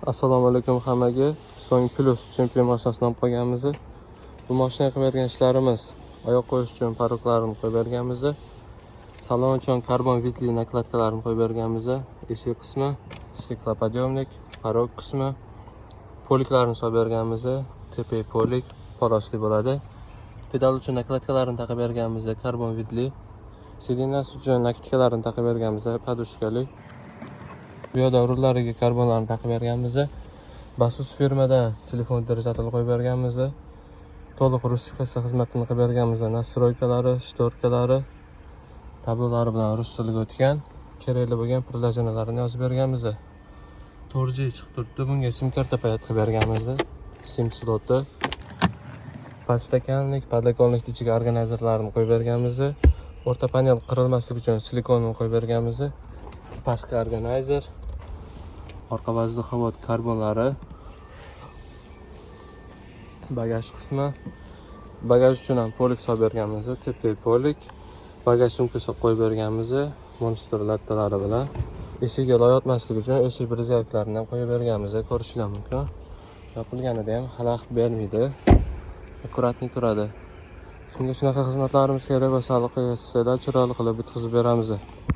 Assalomu alaykum hammaga. So'ng Plus chempion mashinasini olib qolganmiz. Bu mashinaga qilib bergan ishlarimiz: oyoq qo'yish uchun paroklarni qo'yib berganmiz. Salon uchun karbon vitli nakladkalarni qo'yib berganmiz. Eshik qismi, stiklopodъемник, parok qismi, poliklarni solib berganmiz. Tepa polik polosli bo'ladi. Pedal uchun nakladkalarni taqib berganmiz, karbon vitli. Sidinasi uchun nakladkalarni taqib berganmiz, podushkali. Bu yerda rullariga karbonlarni taqib berganmiz. Basus firmadan telefon dvigateli qo'yib berganmiz. To'liq rusifikatsiya xizmatini qilib berganmiz. Nastroykalari, shtorkalari, tablolari bilan rus tiliga o'tgan. Kerakli bo'lgan prilojeniyalarini yozib berganmiz. 4G chiqib turibdi. Bunga sim karta payat qilib berganmiz. Sim sloti, podstakanlik, podlakolnik ichiga organayzerlarni qo'yib berganmiz. O'rta panel qirilmasligi uchun silikonni qo'yib berganmiz. Pastki organayzer, orqa vozdуховод karbonlari, bagaj qismi. Bagaj uchun ham polik solib berganmiz, tepa polik. Bagaj sumka solib qo'yib berganmiz, monster lattalari bilan. Eshikga loyotmasligi uchun eshik brezgaklarini ham qo'yib berganmiz, ko'rishlar mumkin. Yopilganida ham xalaqit bermaydi, akkuratli turadi. Kimga shunaqa xizmatlarimiz kerak bo'lsa, aloqaga chiqsanglar, chiroyli qilib bitkazib beramiz.